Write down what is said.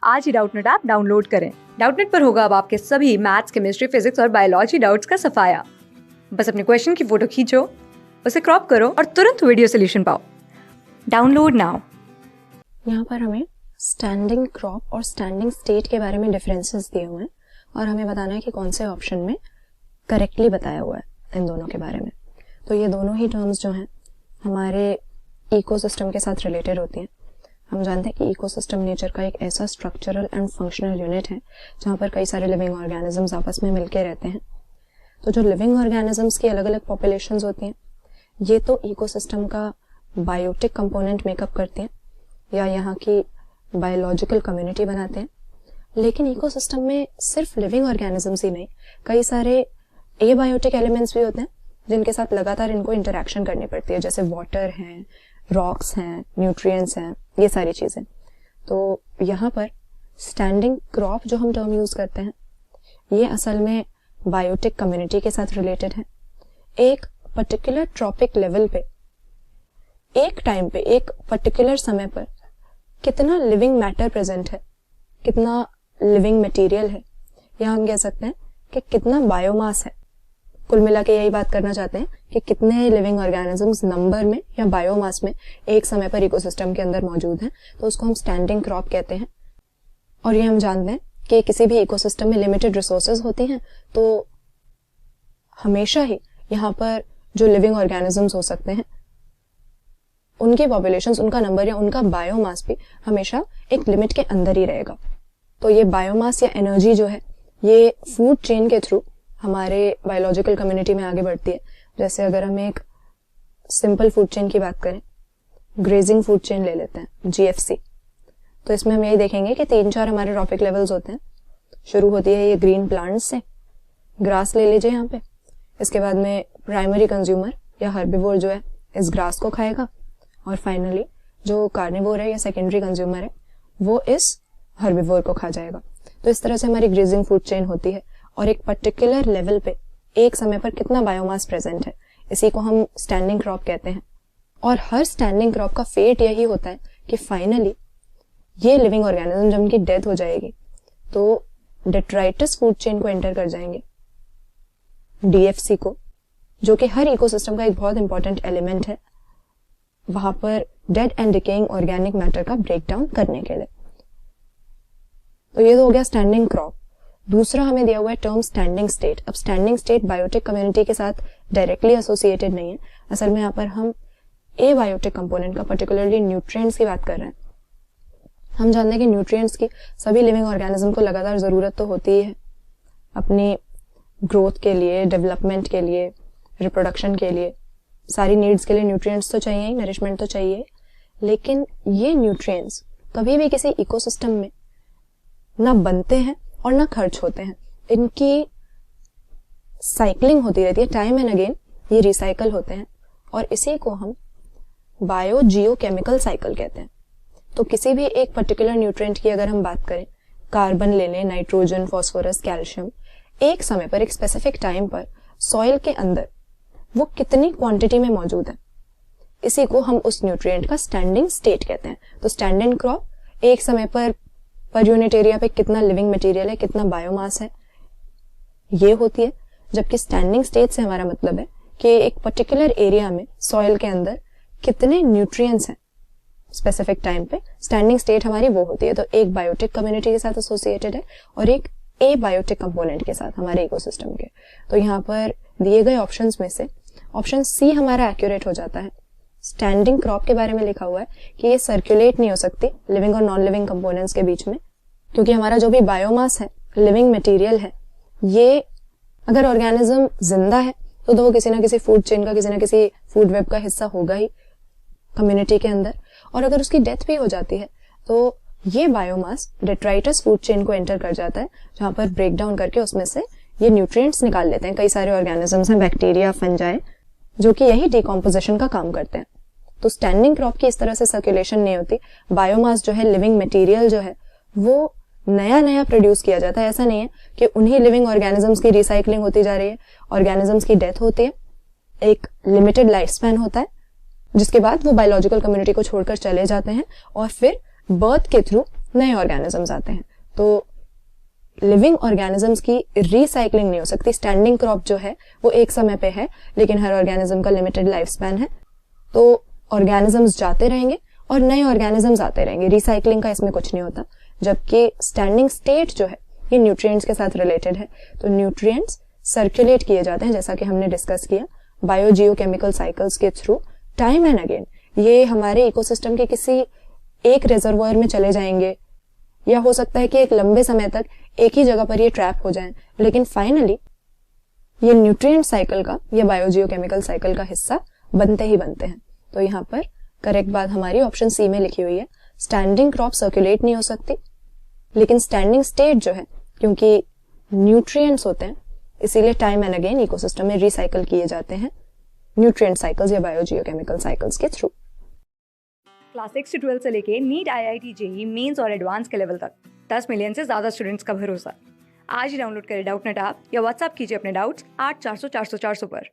आज ही Doubtnut app download करें। Doubtnut पर होगा अब आपके सभी मैथ्स, केमिस्ट्री, फिजिक्स और बायोलॉजी डाउट्स का सफाया। बस अपने क्वेश्चन की फोटो खींचो, उसे क्रॉप करो और तुरंत वीडियो सोल्यूशन पाओ। Download now. यहाँ पर हमें स्टैंडिंग क्रॉप और स्टैंडिंग स्टेट के बारे में डिफरेंसेस दिए हुए हैं और हमें बताना है कि कौन से ऑप्शन में करेक्टली बताया हुआ है इन दोनों के बारे में। तो ये दोनों ही टर्म्स जो हैं हमारे इकोसिस्टम के साथ रिलेटेड होती हैं। हम जानते हैं कि इकोसिस्टम नेचर का एक ऐसा स्ट्रक्चरल एंड फंक्शनल यूनिट है जहाँ पर कई सारे लिविंग ऑर्गेनिजम्स आपस में मिलके रहते हैं। तो जो लिविंग ऑर्गेनिजम्स की अलग अलग पॉपुलेशंस होती हैं ये तो इकोसिस्टम का बायोटिक कंपोनेंट मेकअप करती हैं या यहाँ की बायोलॉजिकल कम्युनिटी बनाते हैं। लेकिन इकोसिस्टम में सिर्फ लिविंग ऑर्गेनिजम्स ही नहीं, कई सारे एबायोटिक एलिमेंट्स भी होते हैं जिनके साथ लगातार इनको इंटरेक्शन करनी पड़ती है, जैसे वाटर हैं, रॉक्स हैं, न्यूट्रिएंट्स हैं, ये सारी चीजें। तो यहाँ पर स्टैंडिंग क्रॉप जो हम टर्म यूज करते हैं ये असल में बायोटिक कम्युनिटी के साथ रिलेटेड है। एक पर्टिकुलर ट्रॉपिक लेवल पे एक टाइम पे एक पर्टिकुलर समय पर कितना लिविंग मैटर प्रेजेंट है, कितना लिविंग मटेरियल है, या हम कह सकते हैं कि कितना बायोमास है। कुल मिला के यही बात करना चाहते हैं कि कितने लिविंग ऑर्गेनिजम्स नंबर में या बायोमास में एक समय पर इकोसिस्टम के अंदर मौजूद हैं, तो उसको हम स्टैंडिंग क्रॉप कहते हैं। और ये हम जानते हैं कि किसी भी इकोसिस्टम में लिमिटेड रिसोर्सेज होती हैं, तो हमेशा ही यहाँ पर जो लिविंग ऑर्गेनिजम्स हो सकते हैं उनकी पॉपुलेशंस, उनका नंबर या उनका बायोमास भी हमेशा एक लिमिट के अंदर ही रहेगा। तो ये बायोमास या एनर्जी जो है ये फूड चेन के थ्रू हमारे बायोलॉजिकल कम्युनिटी में आगे बढ़ती है। जैसे अगर हम एक सिंपल फूड चेन की बात करें, ग्रेजिंग फूड चेन ले लेते हैं, GFC, तो इसमें हम यही देखेंगे कि 3-4 हमारे ट्रॉपिक लेवल्स होते हैं। शुरू होती है ये ग्रीन प्लांट्स से, ग्रास ले लीजिए यहाँ पे, इसके बाद में प्राइमरी कंज्यूमर या हर्बिवोर जो है इस ग्रास को खाएगा, और फाइनली जो कार्निवोर है या सेकेंडरी कंज्यूमर है वो इस हर्बिवोर को खा जाएगा। तो इस तरह से हमारी ग्रेजिंग फूड चेन होती है और एक पर्टिकुलर लेवल पे एक समय पर कितना बायोमास प्रेजेंट है, इसी को हम स्टैंडिंग क्रॉप कहते हैं। और हर स्टैंडिंग क्रॉप का फेट यही होता है कि फाइनली ये लिविंग ऑर्गेनिज्म जब उनकी डेथ हो जाएगी तो डेट्राइटस फूड चेन को एंटर कर जाएंगे, DFC को, जो कि हर इकोसिस्टम का एक बहुत इंपॉर्टेंट एलिमेंट है, वहां पर dead and decaying organic matter का ब्रेकडाउन करने के लिए। तो ये तो हो गया स्टैंडिंग क्रॉप। दूसरा हमें दिया हुआ है टर्म स्टैंडिंग स्टेट। अब स्टैंडिंग स्टेट बायोटिक कम्युनिटी के साथ डायरेक्टली एसोसिएटेड नहीं है, असल में यहाँ पर हम एबायोटिक कंपोनेंट का, पर्टिकुलरली न्यूट्रिएंट्स की बात कर रहे हैं। हम जानते हैं कि न्यूट्रिएंट्स की सभी लिविंग ऑर्गेनिज्म को लगातार जरूरत तो होती ही है अपनी ग्रोथ के लिए, डेवलपमेंट के लिए, रिप्रोडक्शन के लिए, सारी नीड्स के लिए न्यूट्रिएंट्स तो चाहिए ही, नरिशमेंट तो चाहिए। लेकिन ये न्यूट्रिएंट्स कभी भी किसी इकोसिस्टम में ना बनते हैं और ना खर्च होते हैं, इनकी साइक्लिंग होती रहती है, टाइम एंड अगेन ये रिसाइकल होते हैं, और इसी को हम बायो जियो केमिकल साइकिल कहते हैं। तो किसी भी एक पर्टिकुलर न्यूट्रिएंट की अगर हम बात करें, कार्बन ले लें, नाइट्रोजन, फास्फोरस, कैल्शियम, एक समय पर एक स्पेसिफिक टाइम पर सॉइल के अंदर वो कितनी क्वांटिटी में मौजूद है, इसी को हम उस न्यूट्रिएंट का स्टैंडिंग स्टेट कहते हैं। तो स्टैंडिंग क्रॉप एक समय पर यूनिट एरिया पे कितना लिविंग मटेरियल है, कितना बायोमास है, ये होती है। जबकि स्टैंडिंग स्टेट से हमारा मतलब है कि एक पर्टिकुलर एरिया में सॉइल के अंदर कितने न्यूट्रिएंट्स हैं स्पेसिफिक टाइम पे, स्टैंडिंग स्टेट हमारी वो होती है। तो एक बायोटिक कम्युनिटी के साथ एसोसिएटेड है और एक एबायोटिक कंपोनेंट के साथ हमारे इकोसिस्टम के। तो यहाँ पर दिए गए ऑप्शंस में से ऑप्शन C हमारा एक्यूरेट हो जाता है। स्टैंडिंग क्रॉप के बारे में लिखा हुआ है कि ये सर्कुलेट नहीं हो सकती लिविंग और नॉन लिविंग कंपोनेंट्स के बीच में, क्योंकि हमारा जो भी बायोमास है, लिविंग मटेरियल है, ये अगर ऑर्गेनिज्म जिंदा है तो वो किसी ना किसी फूड चेन का, किसी ना किसी फूड वेब का हिस्सा होगा ही कम्युनिटी के अंदर। और अगर उसकी डेथ भी हो जाती है तो ये बायोमास डेट्राइटस फूड चेन को एंटर कर जाता है, जहां पर ब्रेक डाउन करके उसमें से ये न्यूट्रिएंट्स निकाल लेते हैं। कई सारे ऑर्गेनिजम्स हैं, बैक्टीरिया, फंजाई, जो कि यही डिकम्पोजिशन का काम करते हैं। तो स्टैंडिंग क्रॉप की इस तरह से सर्कुलेशन नहीं होती। बायोमास जो है, लिविंग मटेरियल जो है, वो नया नया प्रोड्यूस किया जाता है। ऐसा नहीं है कि उन्हीं लिविंग ऑर्गेनिजम्स की रिसाइकलिंग होती जा रही है, ऑर्गेनिजम्स की डेथ होती है, एक लिमिटेड लाइफ स्पैन होता है जिसके बाद वो बायोलॉजिकल कम्युनिटी को छोड़कर चले जाते हैं और फिर बर्थ के थ्रू नए ऑर्गेनिजम्स आते हैं। तो लिविंग ऑर्गेनिजम्स की रिसाइकलिंग नहीं हो सकती। स्टैंडिंग क्रॉप जो है वो एक समय पे है, लेकिन हर ऑर्गेनिज्म का लिमिटेड लाइफ स्पैन है। तो ऑर्गेनिजम्स जाते रहेंगे और नए ऑर्गेनिजम्स आते रहेंगे, रिसाइकलिंग का इसमें कुछ नहीं होता। जबकि स्टैंडिंग स्टेट जो है ये न्यूट्रिएंट्स के साथ रिलेटेड है। तो न्यूट्रिएंट्स सर्कुलेट किए जाते हैं, जैसा कि हमने डिस्कस किया, बायोजियोकेमिकल साइकिल्स के थ्रू टाइम एंड अगेन। ये हमारे इकोसिस्टम के किसी एक रिजर्वोयर में चले जाएंगे, या हो सकता है कि एक लंबे समय तक एक ही जगह पर ये ट्रैप हो जाएं, लेकिन फाइनली ये न्यूट्रिएंट साइकिल का या बायोजियोकेमिकल साइकिल का हिस्सा बनते ही बनते हैं। तो यहाँ पर करेक्ट बात हमारी ऑप्शन सी में लिखी हुई है। स्टैंडिंग क्रॉप सर्कुलेट नहीं हो सकती, लेकिन स्टैंडिंग स्टेट जो है, क्योंकि न्यूट्रिएंट्स होते हैं, इसीलिए टाइम एंड अगेन इकोसिस्टम में रिसाइकल किए जाते हैं न्यूट्रिएंट साइकिल्स या बायोजियोकेमिकल साइकिल्स के थ्रू। क्लास 6 से 12 से लेके नीट, IIT, JEE मेंस और एडवांस के लेवल तक 10 मिलियन से ज्यादा स्टूडेंट्स का भरोसा। आज ही डाउनलोड करें डाउटनेट ऐप या व्हाट्सएप कीजिए अपने डाउट्स 8400 400 400 पर।